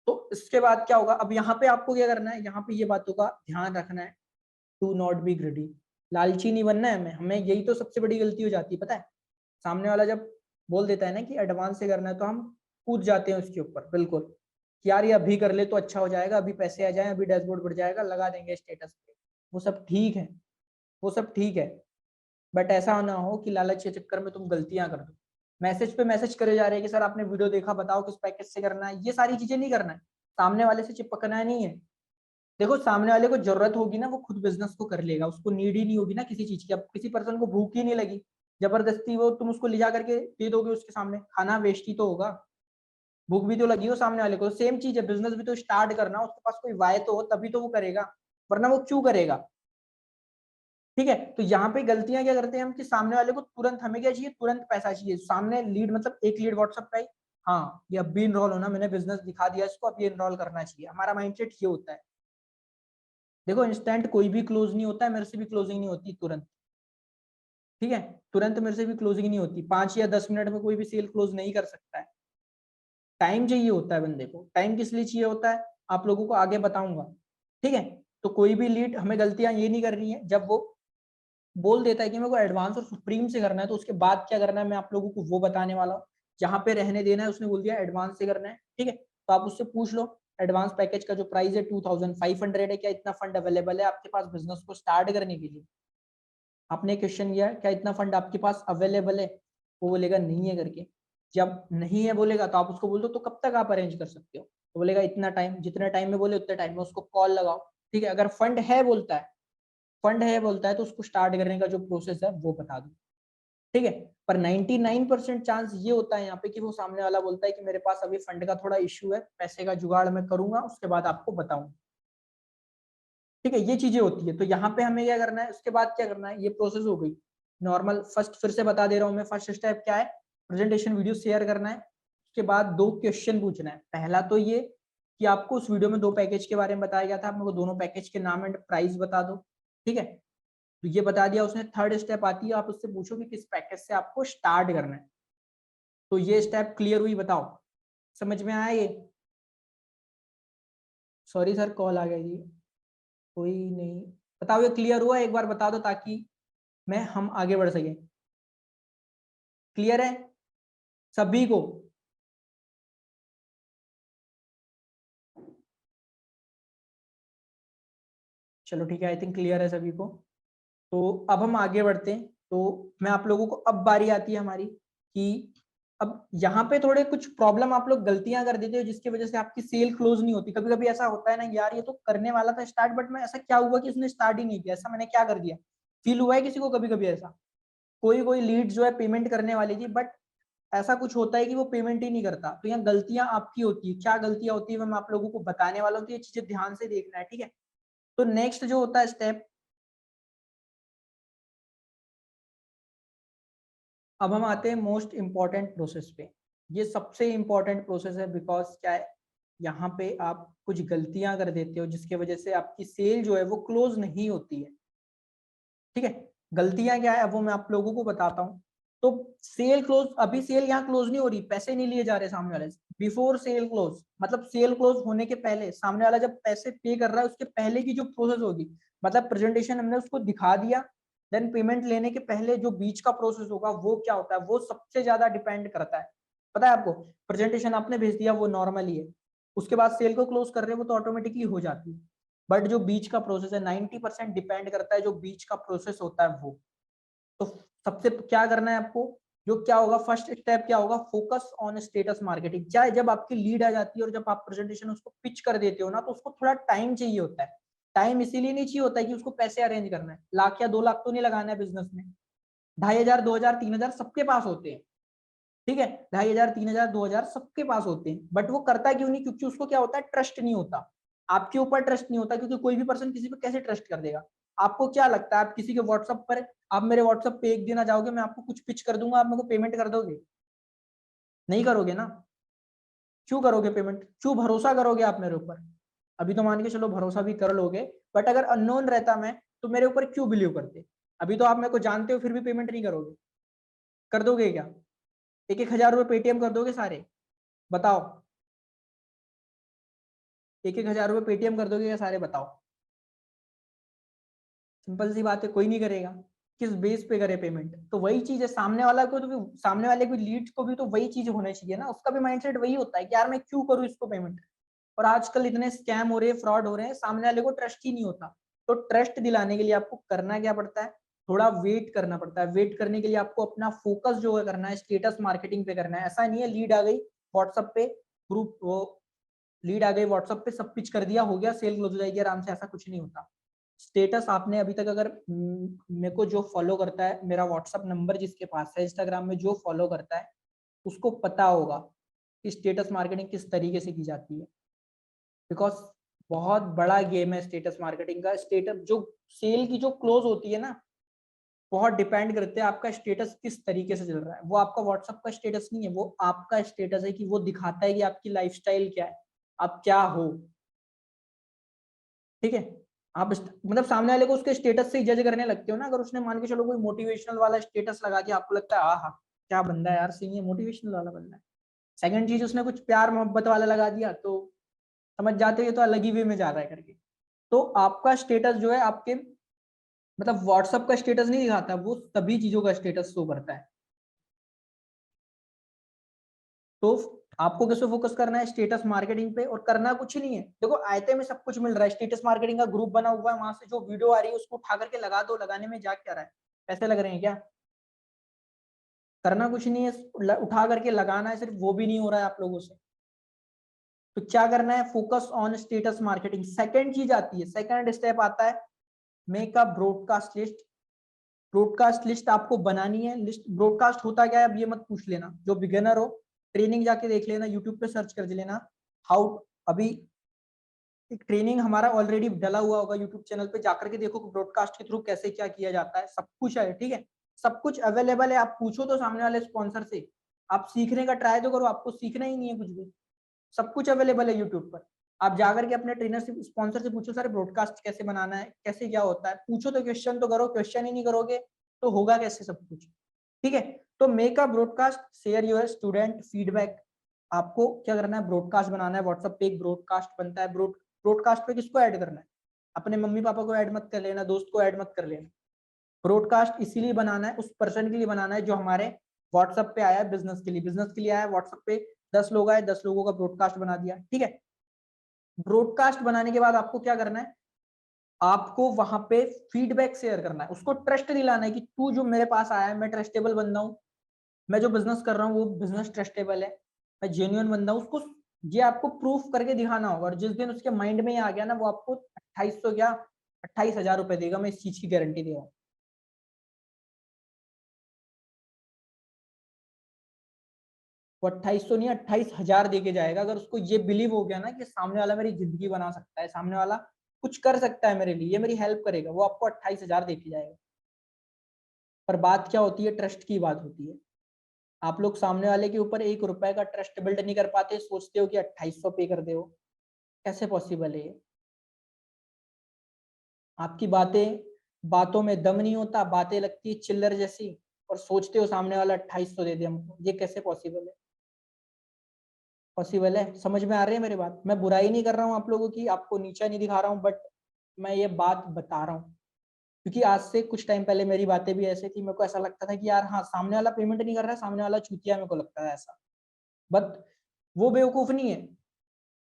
तो इसके बाद क्या होगा, अब यहाँ पे आपको क्या करना है, यहाँ पे ये बातों का ध्यान रखना है, टू नॉट बी ग्रीडी, लालची नहीं बनना है हमें। हमें यही तो सबसे बड़ी गलती हो जाती है, पता है। सामने वाला जब बोल देता है ना कि एडवांस से करना है, तो हम कूद जाते हैं उसके ऊपर, बिल्कुल कि यार ये अभी कर ले तो अच्छा हो जाएगा, अभी पैसे आ जाए, अभी डैशबोर्ड बढ़ जाएगा, लगा देंगे स्टेटस पे। वो सब ठीक है, वो सब ठीक है, बट ऐसा ना हो कि लालच के चक्कर में तुम गलतियां कर दो। मैसेज पे मैसेज करे जा रहे हैं कि सर आपने वीडियो देखा, बताओ किस पैकेज से करना है, ये सारी चीजें नहीं करना है। सामने वाले से चिपकना नहीं है। देखो सामने वाले को जरूरत होगी ना, वो खुद बिजनेस को कर लेगा, उसको नीड ही नहीं होगी ना किसी चीज की। अब किसी पर्सन को भूख ही नहीं लगी, जबरदस्ती वो तुम उसको ले जा करके दे दोगे उसके सामने, खाना वेस्ट ही तो होगा। भूख भी तो लगी हो सामने वाले को, सेम चीज है, बिजनेस भी तो स्टार्ट करना, उसके पास कोई वाय तो हो तभी तो वो करेगा, वरना वो क्यों करेगा, ठीक है। तो यहाँ पे गलतियां क्या करते हैं हम कि सामने वाले को तुरंत, हमें क्या चाहिए, तुरंत पैसा चाहिए। सामने लीड, मतलब एक लीड व्हाट्सएप पे आई, हाँ ये अब भी इनरोल होना, मैंने बिजनेस दिखा दिया इसको, अब ये इनरोल करना चाहिए, हमारा माइंडसेट ये होता है। देखो इंस्टेंट कोई भी क्लोज नहीं होता है, मेरे से भी क्लोजिंग नहीं होती तुरंत, ठीक है, तुरंत मेरे से भी क्लोजिंग नहीं होती, 5 या 10 मिनट में कोई भी सेल क्लोज नहीं कर सकता है। टाइम चाहिए होता है बंदे को। टाइम किस लिए चाहिए होता है, आप लोगों को आगे बताऊंगा, ठीक है। तो कोई भी लीड, हमें गलतियां ये नहीं करनी है, जब वो बोल देता है कि मेरे को एडवांस और सुप्रीम से करना है, तो उसके बाद क्या करना है मैं आप लोगों को वो बताने वाला हूँ। जहां पे रहने देना है, उसने बोल दिया एडवांस से करना है, ठीक है, तो आप उससे पूछ लो एडवांस पैकेज का जो प्राइस है 2500 है, क्या इतना फंड अवेलेबल है आपके पास बिजनेस को स्टार्ट करने के लिए। आपने क्वेश्चन किया क्या इतना फंड आपके पास अवेलेबल है, वो बोलेगा नहीं है करके। जब नहीं है बोलेगा तो आप उसको बोल दो तो कब तक आप अरेंज कर सकते हो, तो बोलेगा इतना टाइम, जितने टाइम में बोले उतने टाइम में उसको कॉल लगाओ, ठीक है। अगर फंड है बोलता है, फंड है बोलता है, तो उसको स्टार्ट करने का जो प्रोसेस है वो बता दो, ठीक है। पर 99% चांस ये होता है यहाँ पे कि वो सामने वाला बोलता है कि मेरे पास अभी फंड का थोड़ा इश्यू है, पैसे का जुगाड़ मैं करूंगा उसके बाद आपको बताऊंगा, ठीक है। ये चीजें होती है। तो यहाँ पे हमें क्या करना है, उसके बाद क्या करना है, ये प्रोसेस हो गई नॉर्मल। फर्स्ट फिर से बता दे रहा हूँ मैं, फर्स्ट स्टेप क्या है, प्रेजेंटेशन वीडियो शेयर करना है। उसके बाद 2 क्वेश्चन पूछना है। पहला तो ये कि आपको उस वीडियो में 2 पैकेज के बारे में बताया गया था, आप मेरे को दोनों पैकेज के नाम एंड प्राइस बता दो, ठीक है। तो ये बता दिया उसने। थर्ड स्टेप आती है, आप उससे पूछो कि किस पैकेज से आपको स्टार्ट करना है। तो ये स्टेप क्लियर हुई, बताओ समझ में आया ये? सॉरी सर कॉल आ गया जी, कोई नहीं, बताओ ये क्लियर हुआ, एक बार बता दो ताकि मैं हम आगे बढ़ सके। क्लियर है सभी को? चलो ठीक है, आई थिंक क्लियर है सभी को। तो अब हम आगे बढ़ते हैं। तो मैं आप लोगों को, अब बारी आती है हमारी कि अब यहाँ पे थोड़े कुछ प्रॉब्लम आप लोग गलतियां कर देते हो जिसकी वजह से आपकी सेल क्लोज नहीं होती। कभी कभी ऐसा होता है ना, यार ये तो करने वाला था स्टार्ट, बट मैं ऐसा क्या हुआ कि इसने स्टार्ट ही नहीं किया, ऐसा मैंने क्या कर दिया? फील हुआ है किसी को कभी कभी ऐसा? कोई कोई लीड जो है पेमेंट करने वाली थी, बट ऐसा कुछ होता है कि वो पेमेंट ही नहीं करता। तो यहाँ गलतियां आपकी होती है। क्या गलतियां होती है मैं आप लोगों को बताने वाला हूँ, तो ये चीजें ध्यान से देखना है, ठीक है। तो नेक्स्ट जो होता है स्टेप, अब हम आते हैं मोस्ट इंपॉर्टेंट प्रोसेस पे। ये सबसे इंपॉर्टेंट प्रोसेस है, बिकॉज क्या है, यहाँ पे आप कुछ गलतियां कर देते हो जिसकी वजह से आपकी सेल जो है वो क्लोज नहीं होती है, ठीक है। गलतियां क्या है अब वो मैं आप लोगों को बताता हूँ। तो सेल क्लोज, अभी सेल यहाँ क्लोज नहीं हो रही, पैसे नहीं लिए जा रहे सामने वाले से। बिफोर सेल क्लोज मतलब सेल क्लोज होने के पहले, सामने वाला जब पैसे पे कर रहा है उसके पहले की जो प्रोसेस होगी, मतलब प्रेजेंटेशन हमने उसको दिखा दिया, देन पेमेंट लेने के पहले जो बीच का प्रोसेस होगा वो क्या होता है, वो सबसे ज्यादा डिपेंड करता है। पता है आपको? प्रेजेंटेशन आपने भेज दिया वो नॉर्मल ही है, उसके बाद सेल को क्लोज कर रहे हो वो तो ऑटोमेटिकली हो जाती है, बट जो बीच का प्रोसेस है 90% डिपेंड करता है जो बीच का प्रोसेस होता है वो। तो सबसे क्या करना है आपको, जो क्या होगा फर्स्ट स्टेप क्या होगा, फोकस ऑन स्टेटस मार्केटिंग। क्या है, जब आपकी लीड आ जाती है और जब आप प्रेजेंटेशन उसको पिच कर देते हो ना, तो उसको थोड़ा टाइम चाहिए होता है। टाइम इसीलिए नहीं चाहिए होता है कि उसको पैसे अरेंज करना है, लाख या 2 लाख तो नहीं लगाना है बिजनेस में, 2,500 2,000 3,000 सबके पास होते हैं, ठीक है। 2,500 3,000 2,000 सबके पास होते हैं, बट वो करता क्यों नहीं? क्योंकि उसको क्या होता है, ट्रस्ट नहीं होता आपके ऊपर, ट्रस्ट नहीं होता, क्योंकि कोई भी पर्सन किसी पे कैसे ट्रस्ट कर देगा? आपको क्या लगता है, आप किसी के व्हाट्सएप पर, आप मेरे व्हाट्सएप पे एक दिन आ जाओगे, मैं आपको कुछ पिच कर दूंगा, आप मेरे को पेमेंट कर दोगे? नहीं करोगे ना। क्यों करोगे पेमेंट? क्यों भरोसा करोगे आप मेरे ऊपर? अभी तो मान के चलो भरोसा भी कर लोगे, बट अगर अननोन रहता मैं तो मेरे ऊपर क्यों बिलीव करते? अभी तो आप मेरे को जानते हो फिर भी पेमेंट नहीं करोगे। कर दोगे क्या? 1,000 रुपए पेटीएम कर दोगे सारे? बताओ, 1,000 रुपए पेटीएम कर दोगे क्या सारे? बताओ। सिंपल सी बात है, कोई नहीं करेगा। किस बेस पे करे पेमेंट? तो वही चीज है, सामने वाला को तो भी, सामने वाले को लीड को भी तो वही चीज होना चाहिए ना, उसका भी माइंडसेट वही होता है कि यार मैं क्यों करूँ इसको पेमेंट। और आजकल इतने स्कैम हो रहे हैं, फ्रॉड हो रहे हैं, सामने वाले को ट्रस्ट ही नहीं होता। तो ट्रस्ट दिलाने के लिए आपको करना क्या पड़ता है, थोड़ा वेट करना पड़ता है। वेट करने के लिए आपको अपना फोकस जो है करना है स्टेटस मार्केटिंग पे करना है। ऐसा नहीं है लीड आ गई व्हाट्सएप पे, ग्रुप वो लीड आ गई व्हाट्सएप पे, सब पिच कर दिया, हो गया, सेल क्लोज हो जाएगी आराम से, ऐसा कुछ नहीं होता। स्टेटस आपने अभी तक, अगर मेरे को जो फॉलो करता है, मेरा व्हाट्सएप नंबर जिसके पास है, इंस्टाग्राम में जो फॉलो करता है, उसको पता होगा कि स्टेटस मार्केटिंग किस तरीके से की जाती है। बिकॉज बहुत बड़ा गेम है स्टेटस मार्केटिंग का। स्टेटस जो सेल की जो क्लोज होती है ना, बहुत डिपेंड करते हैं आपका स्टेटस किस तरीके से चल रहा है। वो आपका व्हाट्सएप का स्टेटस नहीं है, वो आपका स्टेटस है कि वो दिखाता है कि आपकी लाइफस्टाइल क्या है, आप क्या हो, ठीक है। आप मतलब सामने वाले को उसके स्टेटस से ही जज करने लगते हो ना। अगर उसने मान के चलो कोई मोटिवेशनल वाला स्टेटस लगा दिया, आपको लगता है आहा क्या बंदा है यार, सही है, मोटिवेशनल वाला बंदा है। सेकंड चीज, उसने कुछ प्यार मोहब्बत वाला लगा दिया, तो समझ जाते हो ये तो अलग ही वे में जा रहा है करके। तो आपका स्टेटस जो है आपके, मतलब व्हाट्सएप का स्टेटस नहीं दिखाता, वो सभी चीजों का स्टेटस शो करता है। तो आपको किस पे फोकस करना है, स्टेटस मार्केटिंग पे। और करना कुछ ही नहीं है, देखो आयते में सब कुछ मिल रहा है। स्टेटस मार्केटिंग का ग्रुप बना हुआ है, वहां से जो वीडियो आ रही है उसको उठा करके लगा दो, लगाने में जा क्या रहा है, पैसे लग रहे हैं क्या? करना कुछ नहीं है, उठा करके लगाना है सिर्फ, वो भी नहीं हो रहा है आप लोगों से। तो क्या करना है, focus on status marketing. Second चीज आती है, सेकंड स्टेप आता है, make a broadcast list. Broadcast list आपको बनानी है। लिस्ट ब्रॉडकास्ट होता क्या है अब ये मत पूछ लेना, जो बिगिनर हो ट्रेनिंग जाके देख लेना, यूट्यूब पे सर्च कर लेना हाउ। अभी एक ट्रेनिंग हमारा ऑलरेडी डला हुआ होगा यूट्यूब चैनल पे, जाकर के देखो ब्रॉडकास्ट के थ्रू कैसे क्या किया जाता है, सब कुछ है, ठीक है। सब कुछ अवेलेबल है, आप पूछो तो सामने वाले स्पॉन्सर से, आप सीखने का ट्राई तो करो, आपको सीखना ही नहीं है कुछ भी, सब कुछ अवेलेबल है यूट्यूब पर। आप जाकर के अपने ट्रेनर से, स्पॉन्सर से पूछो सर ब्रॉडकास्ट कैसे बनाना है, कैसे क्या होता है, पूछो तो, क्वेश्चन तो करो, क्वेश्चन ही नहीं करोगे तो होगा कैसे सब कुछ। ठीक है, तो make a broadcast, share your student feedback. आपको क्या करना है, ब्रॉडकास्ट बनाना है। व्हाट्सएप पे एक ब्रॉडकास्ट बनता है। ब्रॉडकास्ट पे किसको ऐड करना है, अपने मम्मी पापा को ऐड मत कर लेना, दोस्त को ऐड मत कर लेना। ब्रॉडकास्ट इसीलिए बनाना है, उस पर्सन के लिए बनाना है जो हमारे व्हाट्सएप पे आया है बिजनेस के लिए, बिजनेस के लिए आया है व्हाट्सएप पे 10 लोग आए, 10 लोगों का ब्रॉडकास्ट बना दिया। ठीक है, ब्रॉडकास्ट बनाने के बाद आपको क्या करना है, आपको वहां पे फीडबैक शेयर करना है, उसको ट्रस्ट दिलाना है कि तू जो मेरे पास आया है, मैं ट्रस्टेबल बंदा हूँ, मैं जो बिजनेस कर रहा हूँ वो बिजनेस ट्रस्टेबल है, मैं जेन्युइन बंदा हूँ। उसको ये आपको प्रूफ करके दिखाना होगा, और जिस दिन उसके माइंड में ही आ गया ना, वो आपको 2800 क्या 28,000 रुपए देगा, मैं इस चीज की गारंटी दे रहा हूँ। वो 2800 नहीं 28,000 दे के जाएगा, अगर उसको ये बिलीव हो गया ना कि सामने वाला मेरी जिंदगी बना सकता है, सामने वाला कुछ कर सकता है मेरे लिए, ये मेरी हेल्प करेगा, वो आपको 28,000 दे के जाएगा। पर बात क्या होती है, ट्रस्ट की बात होती है। आप लोग सामने वाले के ऊपर 1 रुपए का ट्रस्ट बिल्ड नहीं कर पाते, सोचते हो कि 2800 पे कर दे हो, कैसे पॉसिबल है ये। आपकी बातें, बातों में दम नहीं होता, बातें लगती है चिल्लर जैसी, और सोचते हो सामने वाला 2800 दे दे हमको, ये कैसे पॉसिबल है। पॉसिबल है, समझ में आ रही है मेरी बात। मैं बुराई नहीं कर रहा हूँ आप लोगों की, आपको नीचा नहीं दिखा रहा हूँ, बट मैं ये बात बता रहा हूँ, क्योंकि आज से कुछ टाइम पहले मेरी बातें भी ऐसे थी, मेरे को ऐसा लगता था कि यार हाँ सामने वाला पेमेंट नहीं कर रहा है, सामने वाला चूतिया, मेरे को लगता है ऐसा। बट वो बेवकूफ नहीं है,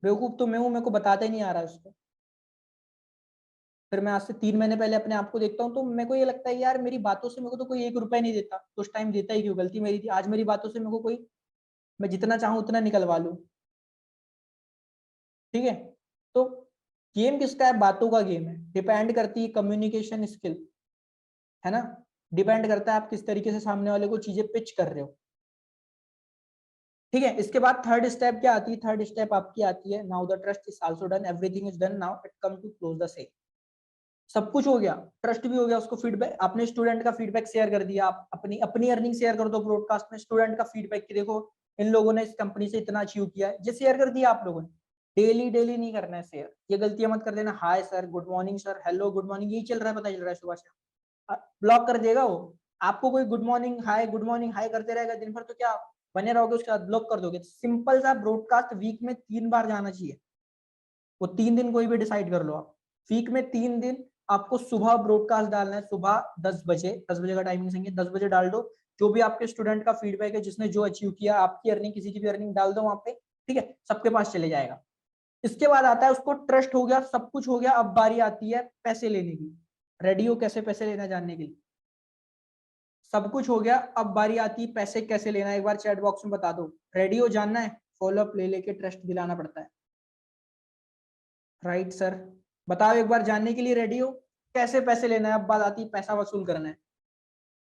बेवकूफ तो मैं हूँ, मेरे को बताते ही नहीं आ रहा है उसको। फिर मैं आज से 3 महीने पहले अपने आप को देखता हूँ, तो मेरे को ये लगता है यार मेरी बातों से मेरे को तो कोई 1 रुपए नहीं देता, तो उस टाइम देता ही क्यों, गलती मेरी थी। आज मेरी बातों से मेरे को कोई, मैं जितना चाहूँ उतना निकलवा लूँ। ठीक है, तो गेम किसका है, बातों का गेम है, डिपेंड करती है कम्युनिकेशन स्किल, है ना, डिपेंड करता है आप किस तरीके से सामने वाले को चीजें पिच कर रहे हो। ठीक है, इसके बाद थर्ड स्टेप क्या आती है, थर्ड स्टेप आपकी आती है, now the trust is also done, everything is done, now it come to close the sale. सब कुछ हो गया, ट्रस्ट भी हो गया, उसको फीडबैक, आपने स्टूडेंट का फीडबैक शेयर कर दिया, आप अपनी अपनी अर्निंग शेयर कर दो ब्रॉडकास्ट में, स्टूडेंट का फीडबैक कि देखो इन लोगों ने इस कंपनी से इतना अचीव किया है, ये शेयर कर दिया आप लोगों ने। डेली डेली नहीं करना है शेयर, ये गलतियां मत कर देना, hi sir, good morning sir, hello good morning, यही चल रहा है, पता चल रहा है सुबह से, ब्लॉक कर देगा वो आपको। कोई good morning hi, good morning hi करते रहेगा दिन भर, तो क्या बने रहोगे, उसके बाद ब्लॉक कर दोगे। सिंपल सा ब्रॉडकास्ट वीक में 3 बार जाना चाहिए, वो 3 दिन कोई भी डिसाइड कर लो आप, वीक में 3 दिन आपको सुबह ब्रॉडकास्ट डालना है, सुबह 10 बजे, 10 बजे का टाइमिंग सही है, 10 बजे डाल दो। जो भी आपके स्टूडेंट का फीडबैक है, जिसने जो अचीव किया, आपकी अर्निंग, किसी की भी अर्निंग डाल दो वहां पे, ठीक है, सबके पास चले जाएगा। इसके बाद आता है, उसको ट्रस्ट हो गया, सब कुछ हो गया, अब बारी आती है पैसे लेने की। रेडी हो कैसे पैसे लेना जानने के लिए, सब कुछ हो गया, अब बारी आती है पैसे कैसे लेना है, एक बार चैट बॉक्स में बता दो। रेडी हो जानना है, फॉलो अप ले लेके ट्रस्ट दिलाना पड़ता है, राइट सर। बताओ एक बार, जानने के लिए रेडी हो, कैसे पैसे लेना है। अब बात आती है पैसा वसूल करना है,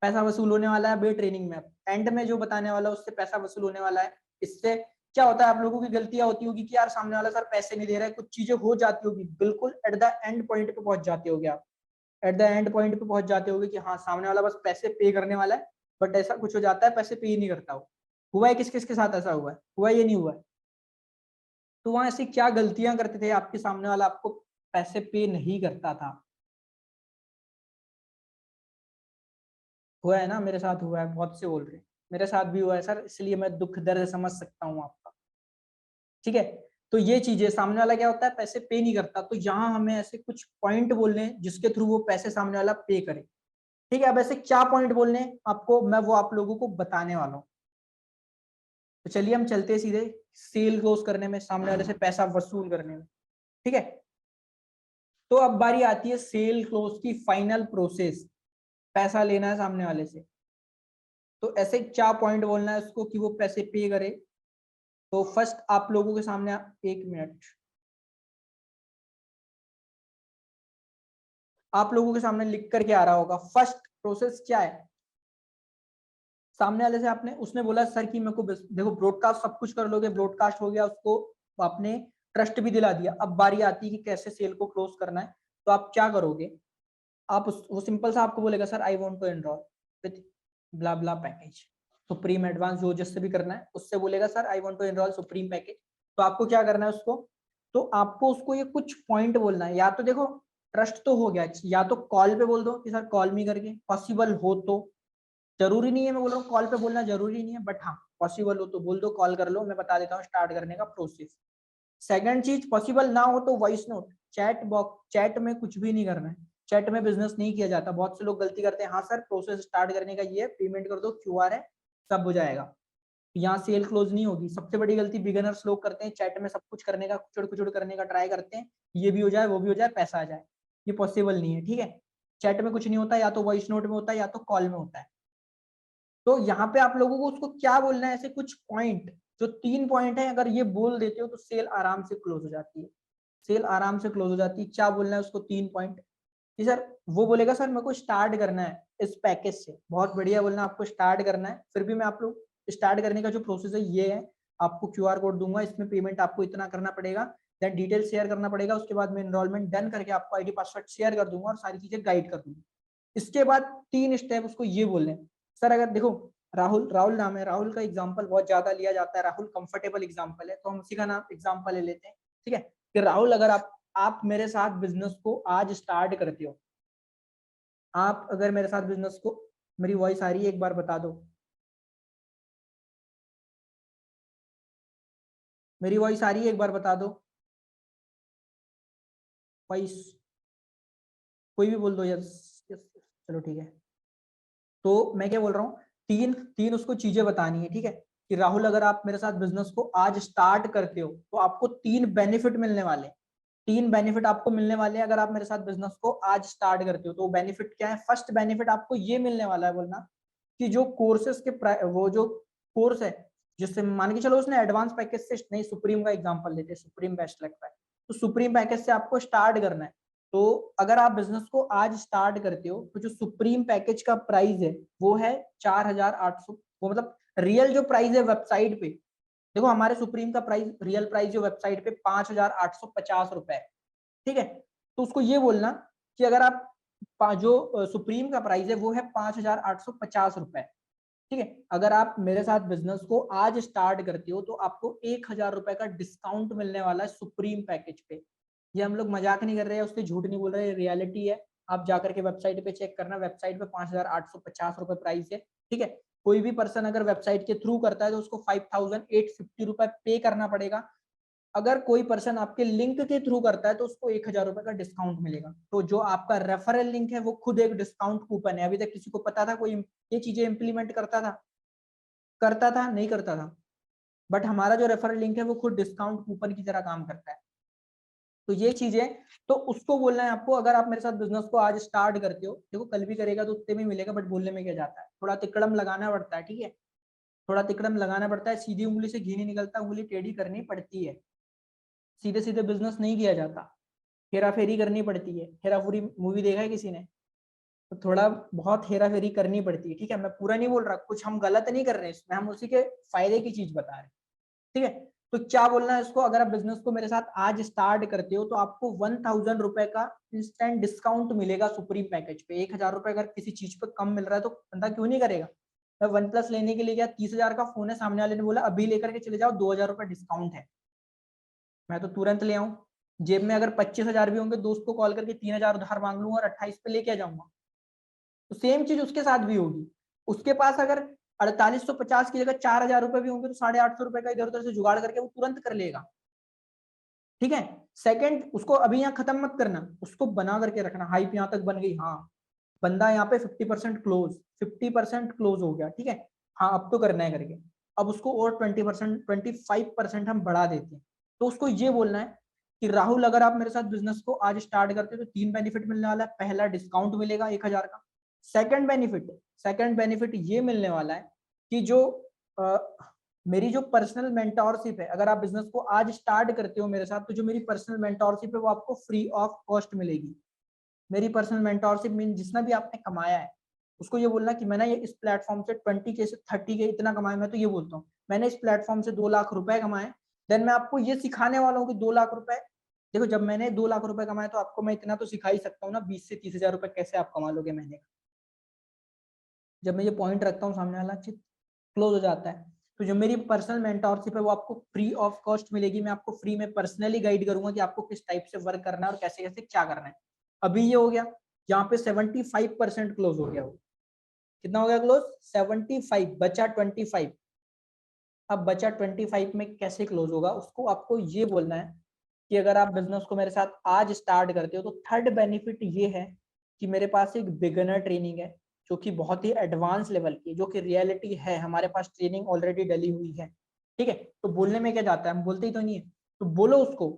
पैसा वसूल होने वाला है बे ट्रेनिंग में, एंड में जो बताने वाला है उससे पैसा वसूल होने वाला है। इससे क्या होता है, आप लोगों की गलतियां होती होगी कि यार सामने वाला सर पैसे नहीं दे रहा है, कुछ चीजें हो जाती होगी, बिल्कुल एट द एंड पॉइंट पे पहुंच जाते होगे आप, एट द एंड पॉइंट पे पहुंच जाते होगे कि हाँ सामने वाला बस पैसे पे करने वाला है, बट ऐसा कुछ हो जाता है पैसे पे ही नहीं करता हो। हुआ है किस किस के साथ, ऐसा हुआ है, हुआ ये नहीं हुआ है। तो वहां ऐसी क्या गलतियां करते थे आपके सामने वाला, आपको पैसे पे नहीं करता था। हुआ है ना, मेरे साथ हुआ है, बहुत से बोल रहे हैं, मेरे साथ भी हुआ है सर, इसलिए मैं दुख दर्द समझ सकता हूँ आपका। ठीक है, तो ये चीजें, सामने वाला क्या होता है पैसे पे नहीं करता, तो यहाँ हमें ऐसे कुछ पॉइंट बोलने हैं जिसके थ्रू वो पैसे सामने वाला पे करे। ठीक है, अब ऐसे क्या पॉइंट बोलने हैं आपको, मैं वो आप लोगों को बताने वाला हूँ। तो चलिए हम चलते हैं सीधे सेल क्लोज करने में, सामने वाले से पैसा वसूल करने में। ठीक है, तो अब बारी आती है सेल क्लोज की फाइनल प्रोसेस, पैसा लेना है सामने वाले से। तो ऐसे क्या पॉइंट बोलना है उसको कि वो पैसे पे करे। तो फर्स्ट आप लोगों के सामने, 1 मिनट, आप लोगों के सामने लिख करके आ रहा होगा, फर्स्ट प्रोसेस क्या है। सामने वाले से आपने, उसने बोला सर कि मेरे को देखो ब्रॉडकास्ट सब कुछ कर लोगे, ब्रॉडकास्ट हो गया, उसको आपने ट्रस्ट भी दिला दिया। अब बारी आती है कि कैसे सेल को क्लोज करना है। तो आप क्या करोगे, आप वो सिंपल सा आपको बोलेगा sir I want to enrol with blah blah package, supreme advance, जो जिससे भी करना है उससे बोलेगा sir I want to enrol supreme package. तो आपको क्या करना है उसको, तो आपको उसको ये कुछ पॉइंट बोलना है। या तो देखो ट्रस्ट तो हो गया, या तो कॉल पे बोल दो कि सर कॉल मी करके, पॉसिबल हो तो, जरूरी नहीं है, मैं बोल रहा हूँ कॉल पे बोलना जरूरी नहीं है, बट हाँ पॉसिबल हो तो बोल दो, कॉल कर लो, मैं बता देता हूँ स्टार्ट करने का प्रोसेस। सेकंड चीज, पॉसिबल ना हो तो voice note, chat box, chat में कुछ भी नहीं करना है, चैट में बिजनेस नहीं किया जाता। बहुत से लोग गलती करते हैं, हाँ सर प्रोसेस स्टार्ट करने का ये पेमेंट कर दो, क्यूआर है, सब हो जाएगा, यहाँ सेल क्लोज नहीं होगी। सबसे बड़ी गलती बिगिनर्स लोग करते हैं, चैट में सब कुछ करने का, कुचड़ कुचड़ करने का ट्राई करते हैं, ये भी हो जाए वो भी हो जाए पैसा आ जाए, ये पॉसिबल नहीं है, ठीक है। चैट में कुछ नहीं होता, या तो वॉइस नोट में होता है या तो कॉल में होता है। तो यहाँ पे आप लोगों को उसको क्या बोलना है, ऐसे कुछ पॉइंट, जो 3 पॉइंट है, अगर ये बोल देते हो तो सेल आराम से क्लोज हो जाती है, सेल आराम से क्लोज हो जाती है। क्या बोलना है उसको, 3 पॉइंट कि सर, वो बोलेगा सर मेरे को स्टार्ट करना है इस पैकेज से, बहुत बढ़िया बोलना आपको स्टार्ट करना है। फिर भी मैं आप लोग स्टार्ट करने का जो प्रोसेस है ये है, आपको क्यूआर कोड दूंगा, इसमें पेमेंट आपको इतना करना पड़ेगा, देन डिटेल शेयर करना पड़ेगा, उसके बाद मैं एनरोलमेंट डन करके आपको आईडी पासवर्ड शेयर कर दूंगा और सारी चीजें गाइड कर दूंगा। इसके बाद 3 स्टेप उसको ये बोलने हैं। सर अगर देखो राहुल, राहुल नाम है, राहुल का एग्जाम्पल बहुत ज्यादा लिया जाता है, राहुल कंफर्टेबल एग्जाम्पल है, तो हम उसी का नाम एग्जाम्पल ले लेते हैं, ठीक है। कि राहुल, अगर आप मेरे साथ बिजनेस को आज स्टार्ट करते हो, आप अगर मेरे साथ बिजनेस को, मेरी वॉइस आ रही है, एक बार बता दो, मेरी वॉइस आ रही है, एक बार बता दो वॉइस, कोई भी बोल दो यस, यस, चलो ठीक है। तो मैं क्या बोल रहा हूँ, तीन तीन उसको चीजें बतानी है, ठीक है। कि राहुल अगर आप मेरे साथ बिजनेस को आज स्टार्ट करते हो तो आपको 3 बेनिफिट मिलने वाले हैं, 3 बेनिफिट आपको मिलने वाले हैं अगर आप मेरे साथ बिजनेस को आज स्टार्ट करते हो। तो बेनिफिट क्या है, फर्स्ट बेनिफिट आपको ये मिलने वाला है बोलना कि जो कोर्सेज के वो जो कोर्स है, जिससे मान के चलो उसने एडवांस पैकेज से नहीं, सुप्रीम का एग्जांपल लेते हैं, सुप्रीम बेस्ट लगता है, तो सुप्रीम पैकेज से आपको स्टार्ट करना है। तो अगर आप बिजनेस को आज स्टार्ट करते हो तो जो सुप्रीम पैकेज का प्राइस है वो है 4,800, वो मतलब रियल जो प्राइस है वेबसाइट पे, देखो हमारे सुप्रीम का प्राइस, रियल प्राइस जो वेबसाइट पे 5,850 रुपए है, ठीक है। तो उसको ये बोलना कि अगर आप जो सुप्रीम का प्राइस है वो है 5,850 रुपए, ठीक है। अगर आप मेरे साथ बिजनेस को आज स्टार्ट करते हो तो आपको 1,000 रुपए का डिस्काउंट मिलने वाला है सुप्रीम पैकेज पे। ये हम लोग मजाक नहीं कर रहे हैं, उसके झूठ नहीं बोल रहे हैं, रियलिटी है। आप जाकर के वेबसाइट पे चेक करना, वेबसाइट पे 5,850 रुपए प्राइस है, ठीक है। कोई भी पर्सन अगर वेबसाइट के थ्रू करता है तो उसको 5,850 रुपए पे करना पड़ेगा। अगर कोई पर्सन आपके लिंक के थ्रू करता है तो उसको 1,000 रुपए का डिस्काउंट मिलेगा। तो जो आपका रेफरल लिंक है वो खुद एक डिस्काउंट कूपन है। अभी तक किसी को पता था कोई ये चीजें इंप्लीमेंट करता था, नहीं करता था, बट हमारा जो रेफरल लिंक है वो खुद डिस्काउंट कूपन की तरह काम करता है। तो ये चीजें, तो उसको बोलना है आपको, अगर आप मेरे साथ बिजनेस को आज स्टार्ट करते हो, देखो कल भी करेगा तो उतने में मिलेगा, बट बोलने में क्या जाता है, थोड़ा तिकड़म लगाना पड़ता है, ठीक है, थोड़ा तिकड़म लगाना पड़ता है, सीधी उंगली से घी नहीं निकलता, उंगली टेढ़ी करनी पड़ती है, सीधे सीधे बिजनेस नहीं किया जाता, हेरा फेरी करनी पड़ती है। हेरा फेरी मूवी देखा है किसी ने, तो थोड़ा बहुत हेरा फेरी करनी पड़ती है, ठीक है। मैं पूरा नहीं बोल रहा, कुछ हम गलत नहीं कर रहे हैं इसमें, हम उसी के फायदे की चीज बता रहे हैं, ठीक है। तो क्या बोलना है इसको, अगर आप बिजनेस को मेरे साथ आज स्टार्ट करते हो तो आपको 1,000 रुपए का इंस्टेंट डिस्काउंट मिलेगा सुप्रीम पैकेज पे। 1,000 रुपए अगर किसी चीज पे कम मिल रहा है तो बंदा क्यों नहीं करेगा। मैं वन प्लस लेने के लिए गया, 30,000 का फोन है, सामने वाले ने बोला अभी लेकर के चले जाओ, 2,000 रुपए डिस्काउंट है, मैं तो तुरंत ले आऊं। जेब में अगर 25,000 भी होंगे, दोस्त को कॉल करके 3,000 उधार मांग लूंगा और 28 पे लेके आ जाऊंगा। तो सेम चीज उसके साथ भी होगी। उसके पास अगर 4,850 की जगह 4,000 रुपए भी होंगे तो 850 रुपए का इधर उधर से जुगाड़ करके वो तुरंत कर लेगा, ठीक है। सेकंड, उसको अभी यहाँ खत्म मत करना, उसको बना करके रखना, हाइप यहाँ तक बन गई, हाँ बंदा यहाँ पे 50% क्लोज, 50% क्लोज हो गया, ठीक है, हाँ अब तो करना है करके, अब उसको और 20%, 25% हम बढ़ा देते हैं। तो उसको ये बोलना है कि राहुल अगर आप मेरे साथ बिजनेस को आज स्टार्ट करते हो तो 3 बेनिफिट मिलने वाला है। पहला, डिस्काउंट मिलेगा 1,000 का। सेकंड बेनिफिट ये मिलने वाला है कि जो आ, मेरी जो पर्सनल मेंटोरशिप है, अगर आप बिजनेस को आज स्टार्ट करते हो मेरे साथ तो जो मेरी पर्सनल मेंटोरशिप है वो आपको फ्री ऑफ कॉस्ट मिलेगी। मेरी पर्सनल मेंटोरशिप मीन जितना भी आपने कमाया है उसको ये बोलना कि मैंने ये इस प्लेटफॉर्म से 20K से 30K इतना कमाया। मैं तो ये बोलता हूँ मैंने इस प्लेटफॉर्म से 2 लाख रुपए कमाए, देन मैं आपको ये सिखाने वाला हूँ कि 2 लाख रुपए, देखो जब मैंने 2 लाख रुपए कमाए तो आपको मैं इतना तो सिखा ही सकता हूँ ना, 20 से 30 हजार रुपए कैसे आप कमा लोगे महीने का। जब मैं ये पॉइंट रखता हूँ सामने वाला चित क्लोज हो जाता है। तो जो मेरी पर्सनल मेंटोरशिप है वो आपको फ्री ऑफ कॉस्ट मिलेगी। मैं आपको फ्री में पर्सनली गाइड करूंगा कि आपको किस टाइप से वर्क करना है और कैसे कैसे क्या करना है। अभी ये हो गया, यहाँ पे 75% क्लोज हो गया। वो कितना हो गया क्लोज? 75, बचा 25। अब बचा 25 में कैसे क्लोज होगा, उसको आपको ये बोलना है कि अगर आप बिजनेस को मेरे साथ आज स्टार्ट करते हो तो थर्ड बेनिफिट ये है कि मेरे पास एक बिगिनर ट्रेनिंग है जो कि बहुत ही एडवांस लेवल की, जो कि रियलिटी है। हमारे पास ट्रेनिंग ऑलरेडी डली हुई है, ठीक है। तो बोलने में क्या जाता है, हम बोलते ही तो नहीं है। तो बोलो उसको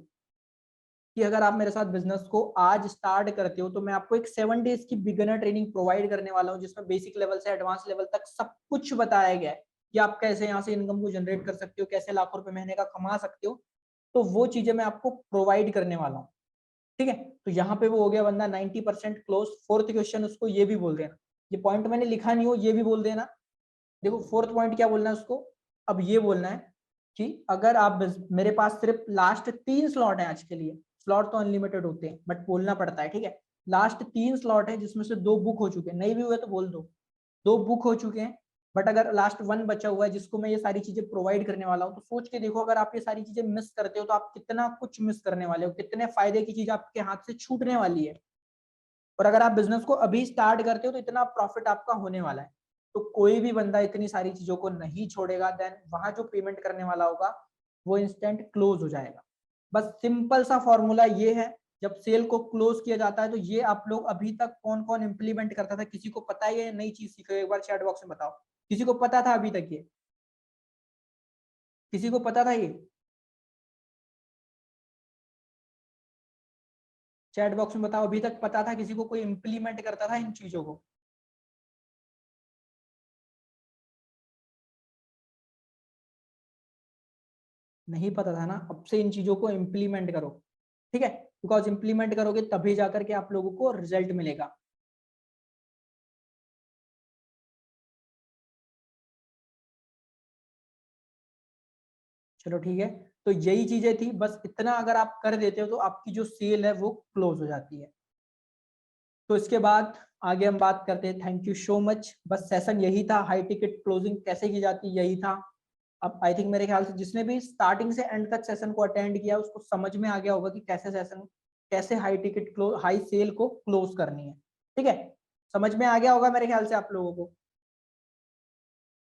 कि अगर आप मेरे साथ बिजनेस को आज स्टार्ट करते हो तो मैं आपको एक 7 डेज की बिगिनर ट्रेनिंग प्रोवाइड करने वाला हूँ, जिसमें बेसिक लेवल से एडवांस लेवल तक सब कुछ बताया गया है कि आप कैसे यहाँ से इनकम को जनरेट कर सकते हो, कैसे लाखों रुपए महीने का कमा सकते हो। तो वो चीजें मैं आपको प्रोवाइड करने वाला हूँ, ठीक है। तो यहाँ पे वो हो गया बंदा 90% क्लोज। फोर्थ क्वेश्चन उसको ये भी बोल देना, ये पॉइंट मैंने लिखा नहीं हो ये भी बोल देना। देखो फोर्थ पॉइंट क्या बोलना है उसको, अब ये बोलना है कि अगर आप मेरे पास सिर्फ लास्ट 3 स्लॉट है आज के लिए, स्लॉट तो अनलिमिटेड होते हैं बट बोलना पड़ता है, ठीक है। लास्ट 3 स्लॉट है जिसमें से 2 बुक हो चुके हैं, नहीं भी हुए तो बोल दो 2 बुक हो चुके हैं, बट अगर लास्ट 1 बचा हुआ है जिसको मैं ये सारी चीजें प्रोवाइड करने वाला हूँ, तो सोच के देखो अगर आप ये सारी चीजें मिस करते हो तो आप कितना कुछ मिस करने वाले हो, कितने फायदे की चीज आपके हाथ से छूटने वाली है। और अगर आप बिजनेस को अभी स्टार्ट करते हो तो इतना प्रॉफिट आपका होने वाला है। तो कोई भी बंदा इतनी सारी चीजों को नहीं छोड़ेगा, देन वहां जो पेमेंट करने वाला होगा वो इंस्टेंट क्लोज हो जाएगा। बस सिंपल सा फॉर्मूला ये है। जब सेल को क्लोज किया जाता है तो ये आप लोग अभी तक कौन कौन इंप्लीमेंट करता था, किसी को पता है? ये नई चीज सीख रहे हो, एक बार चैट बॉक्स में बताओ। किसी को पता था अभी तक? ये किसी को पता था? ये चैट बॉक्स में बताओ, अभी तक पता था किसी को? कोई इंप्लीमेंट करता था इन चीजों को? नहीं पता था ना? अब से इन चीजों को इम्प्लीमेंट करो, ठीक है। बिकॉज इम्प्लीमेंट करोगे तभी जाकर के आप लोगों को रिजल्ट मिलेगा। चलो ठीक है, तो यही चीजें थी, बस इतना अगर आप कर देते हो तो आपकी जो सेल है वो क्लोज हो जाती है। तो इसके बाद आगे हम बात करते हैं। Thank you so much. बस सेशन यही था, हाई टिकट क्लोजिंग कैसे की जाती है यही था। अब आई थिंक मेरे ख्याल से जिसने भी स्टार्टिंग से एंड तक सेशन को अटेंड किया उसको समझ में आ गया होगा कि कैसे सेशन, कैसे high ticket close, high sale को क्लोज करनी है, ठीक है। समझ में आ गया होगा मेरे ख्याल से आप लोगों को।